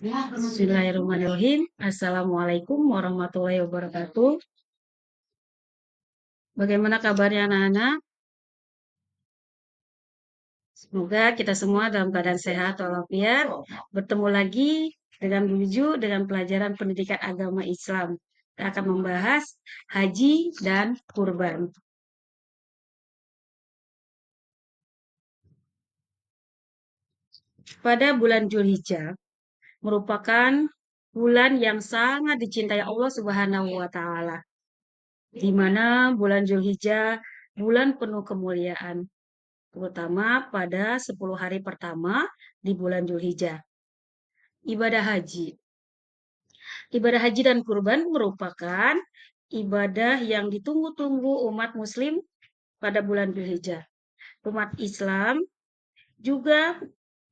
Bismillahirrahmanirrahim. Assalamualaikum warahmatullahi wabarakatuh. Bagaimana kabarnya anak-anak? Semoga kita semua dalam keadaan sehat walafiat. Bertemu lagi dengan Buju dengan pelajaran pendidikan agama Islam. Kita akan membahas haji dan kurban. Pada bulan Zulhijjah merupakan bulan yang sangat dicintai Allah Subhanahu wa taala. Di mana bulan Zulhijjah bulan penuh kemuliaan, terutama pada 10 hari pertama di bulan Zulhijjah. Ibadah haji. Ibadah haji dan kurban merupakan ibadah yang ditunggu-tunggu umat muslim pada bulan Zulhijjah. Umat Islam juga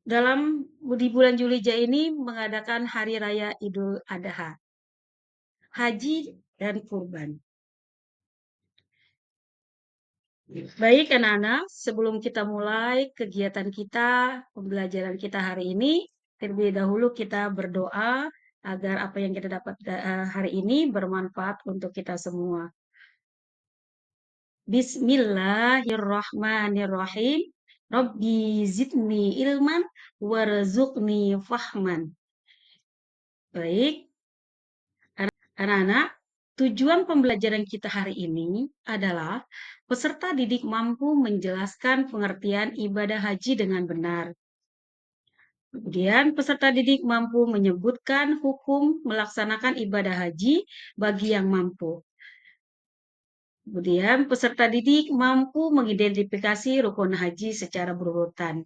di bulan Zulhijjah ini mengadakan hari raya Idul Adha, haji dan kurban. Baik anak-anak, sebelum kita mulai kegiatan kita, pembelajaran kita hari ini, terlebih dahulu kita berdoa agar apa yang kita dapat hari ini bermanfaat untuk kita semua. Bismillahirrahmanirrahim. Rabbi zidni ilman warzuqni fahman. Baik, anak-anak, tujuan pembelajaran kita hari ini adalah peserta didik mampu menjelaskan pengertian ibadah haji dengan benar. Kemudian peserta didik mampu menyebutkan hukum melaksanakan ibadah haji bagi yang mampu. Kemudian peserta didik mampu mengidentifikasi rukun haji secara berurutan.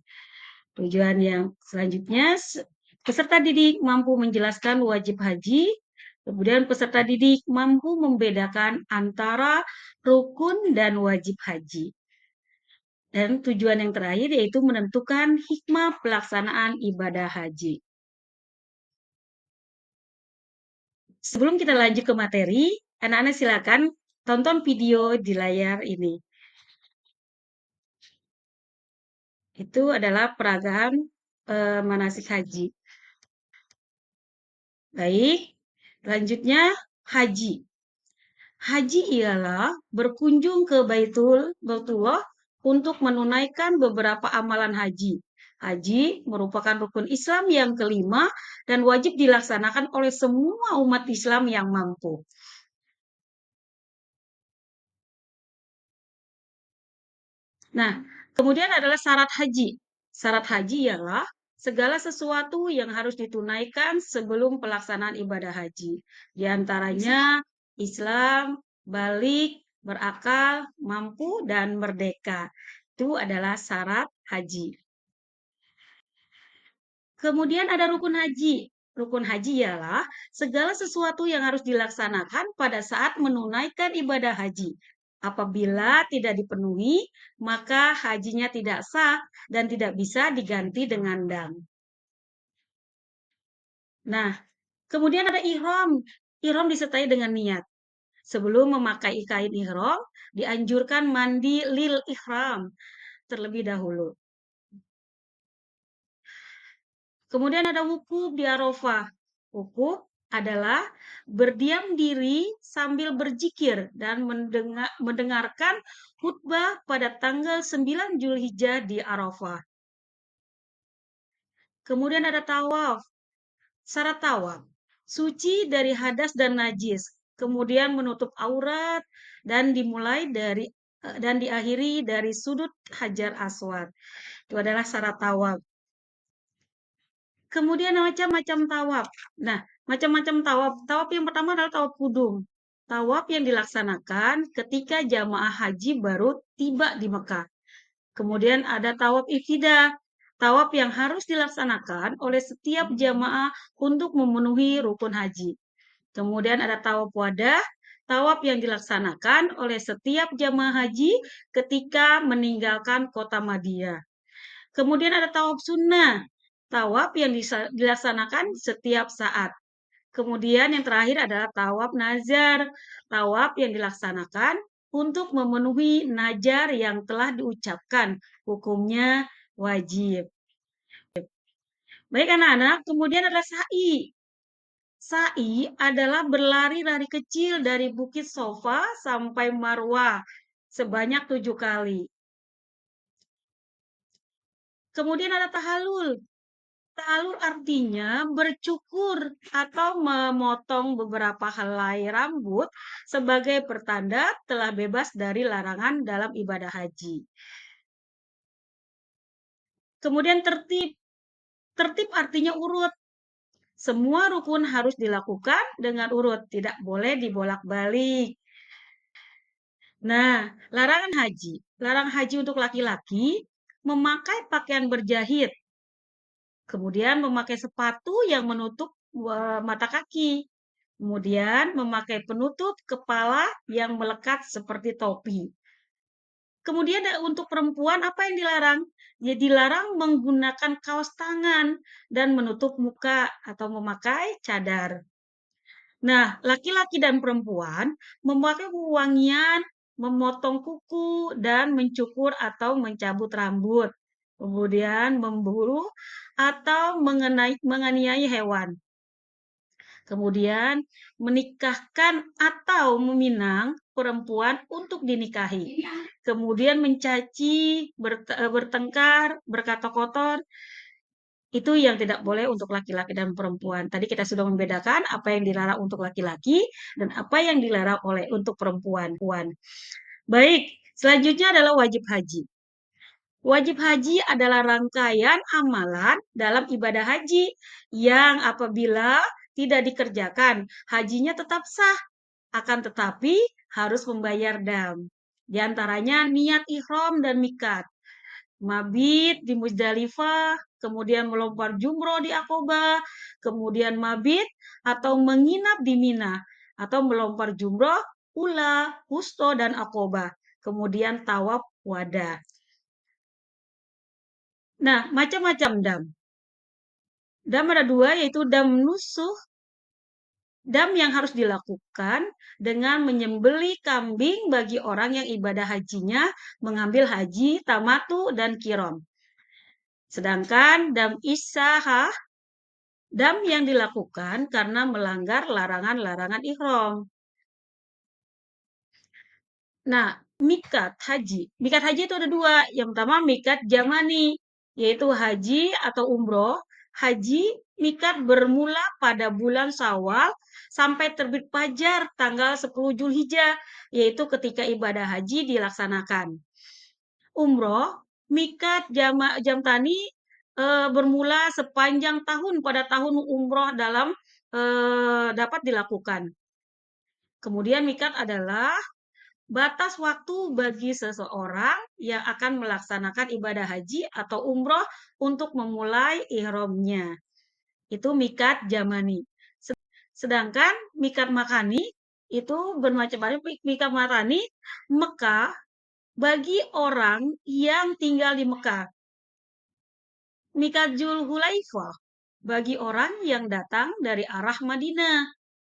Tujuan yang selanjutnya, peserta didik mampu menjelaskan wajib haji. Kemudian peserta didik mampu membedakan antara rukun dan wajib haji. Dan tujuan yang terakhir yaitu menentukan hikmah pelaksanaan ibadah haji. Sebelum kita lanjut ke materi, anak-anak silakan tonton video di layar ini. Itu adalah peragaan manasik haji. Baik, selanjutnya haji. Haji ialah berkunjung ke Baitullah untuk menunaikan beberapa amalan haji. Haji merupakan rukun Islam yang kelima dan wajib dilaksanakan oleh semua umat Islam yang mampu. Nah, kemudian adalah syarat haji. Syarat haji ialah segala sesuatu yang harus ditunaikan sebelum pelaksanaan ibadah haji. Di antaranya Islam, balik, berakal, mampu, dan merdeka. Itu adalah syarat haji. Kemudian ada rukun haji. Rukun haji ialah segala sesuatu yang harus dilaksanakan pada saat menunaikan ibadah haji. Apabila tidak dipenuhi, maka hajinya tidak sah dan tidak bisa diganti dengan dam. Nah, kemudian ada ihram. Ihram disertai dengan niat. Sebelum memakai kain ihram, dianjurkan mandi lil ihram terlebih dahulu. Kemudian ada wukuf di Arafah. Wukuf adalah berdiam diri sambil berzikir dan mendengarkan khutbah pada tanggal 9 Zulhijjah di Arafah. Kemudian ada tawaf. Syarat tawaf, suci dari hadas dan najis, kemudian menutup aurat dan diakhiri dari sudut Hajar Aswad. Itu adalah syarat tawaf. Kemudian macam-macam tawaf. Nah, macam-macam tawaf. Tawaf yang pertama adalah tawaf kudum. Tawaf yang dilaksanakan ketika jamaah haji baru tiba di Mekah. Kemudian ada tawaf ifidah. Tawaf yang harus dilaksanakan oleh setiap jamaah untuk memenuhi rukun haji. Kemudian ada tawaf wadah. Tawaf yang dilaksanakan oleh setiap jamaah haji ketika meninggalkan kota Madinah. Kemudian ada tawaf sunnah. Tawaf yang dilaksanakan setiap saat. Kemudian yang terakhir adalah tawaf nazar. Tawaf yang dilaksanakan untuk memenuhi najar yang telah diucapkan. Hukumnya wajib. Baik anak-anak, kemudian adalah sa'i. Sa'i adalah berlari-lari kecil dari Bukit Sofa sampai Marwah sebanyak 7 kali. Kemudian ada tahalul. Tahalul artinya bercukur atau memotong beberapa helai rambut sebagai pertanda telah bebas dari larangan dalam ibadah haji. Kemudian tertib. Tertib artinya urut. Semua rukun harus dilakukan dengan urut, tidak boleh dibolak-balik. Nah, larangan haji. Larangan haji untuk laki-laki memakai pakaian berjahit, kemudian memakai sepatu yang menutup mata kaki, kemudian memakai penutup kepala yang melekat seperti topi. Kemudian untuk perempuan apa yang dilarang? Ya dilarang menggunakan kaos tangan dan menutup muka atau memakai cadar. Nah, laki-laki dan perempuan memakai wangian, memotong kuku, dan mencukur atau mencabut rambut. Kemudian memburu atau menganiaya hewan. Kemudian menikahkan atau meminang perempuan untuk dinikahi. Kemudian mencaci, bertengkar, berkata kotor, itu yang tidak boleh untuk laki-laki dan perempuan. Tadi kita sudah membedakan apa yang dilarang untuk laki-laki dan apa yang dilarang oleh untuk perempuan. Baik, selanjutnya adalah wajib haji. Wajib haji adalah rangkaian amalan dalam ibadah haji yang apabila tidak dikerjakan, hajinya tetap sah, akan tetapi harus membayar dam. Di antaranya niat ihram dan mikat. Mabit di Muzdalifah, kemudian melempar jumroh di Aqobah, kemudian mabit atau menginap di Mina, atau melempar jumroh, Ula, Wusto, dan Aqobah. Kemudian tawaf wada. Nah, macam-macam dam. Dam ada dua, yaitu dam nusuh, dam yang harus dilakukan dengan menyembeli kambing bagi orang yang ibadah hajinya mengambil haji, tamatu, dan kirom. Sedangkan dam isahah, dam yang dilakukan karena melanggar larangan-larangan ihram. Nah, mikat haji. Mikat haji itu ada dua. Yang pertama mikat jamani, yaitu haji atau umroh. Haji mikat bermula pada bulan Syawal sampai terbit fajar tanggal 10 Zulhijjah, yaitu ketika ibadah haji dilaksanakan. Umroh, mikat jam tani bermula sepanjang tahun pada tahun umroh dalam dapat dilakukan. Kemudian mikat adalah batas waktu bagi seseorang yang akan melaksanakan ibadah haji atau umroh untuk memulai ihramnya. Itu mikat jamani. Sedangkan mikat makani itu bermacam-macam. Mikat makani Mekah bagi orang yang tinggal di Mekah. Mikat Zulhulaifah bagi orang yang datang dari arah Madinah.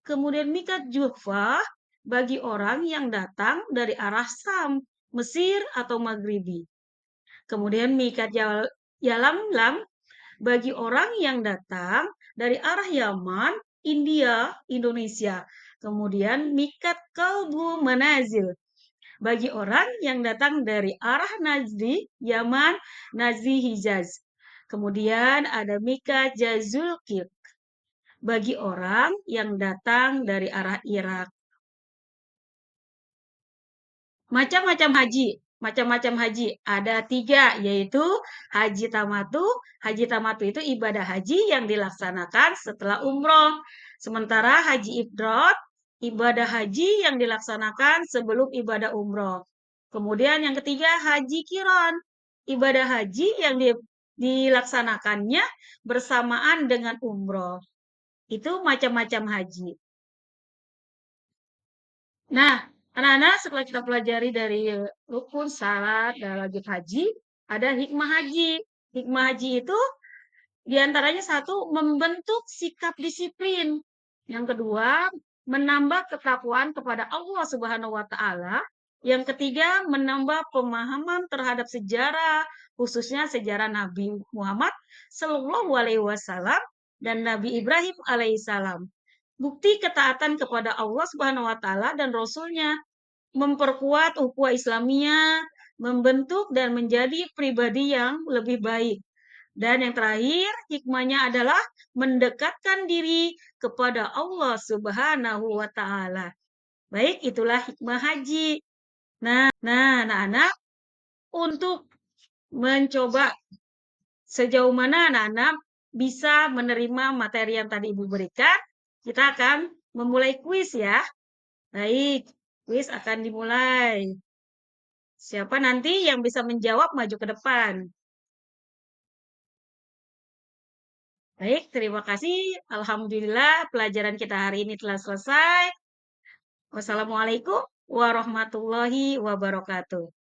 Kemudian mikat Juhfah bagi orang yang datang dari arah Sam, Mesir atau Maghribi. Kemudian mikat Yalamlam bagi orang yang datang dari arah Yaman, India, Indonesia. Kemudian mikat Kalbu Manazil bagi orang yang datang dari arah Najdi, Yaman, Najdi, Hijaz. Kemudian ada mikat Jazulkir bagi orang yang datang dari arah Irak. Macam-macam haji. Macam-macam haji. Ada 3, yaitu haji tamatu. Haji tamatu itu ibadah haji yang dilaksanakan setelah umroh. Sementara haji ifrad, ibadah haji yang dilaksanakan sebelum ibadah umroh. Kemudian yang ketiga, haji kiron. Ibadah haji yang dilaksanakannya bersamaan dengan umroh. Itu macam-macam haji. Nah, anak-anak setelah kita pelajari dari rukun, syarat, dan wajib haji, ada hikmah haji. Hikmah haji itu diantaranya satu, membentuk sikap disiplin. Yang kedua, menambah ketakwaan kepada Allah Subhanahu wa Ta'ala. Yang ketiga, menambah pemahaman terhadap sejarah, khususnya sejarah Nabi Muhammad Shallallahu Alaihi Wasallam dan Nabi Ibrahim alaihissalam. Bukti ketaatan kepada Allah Subhanahu wa taala dan Rasulnya memperkuat ukhuwah Islamiyah, membentuk dan menjadi pribadi yang lebih baik. Dan yang terakhir, hikmahnya adalah mendekatkan diri kepada Allah Subhanahu wa taala. Baik, itulah hikmah haji. Nah, anak-anak, untuk mencoba sejauh mana anak-anak bisa menerima materi yang tadi Ibu berikan, kita akan memulai kuis ya. Baik, kuis akan dimulai. Siapa nanti yang bisa menjawab maju ke depan. Baik, terima kasih. Alhamdulillah pelajaran kita hari ini telah selesai. Wassalamualaikum warahmatullahi wabarakatuh.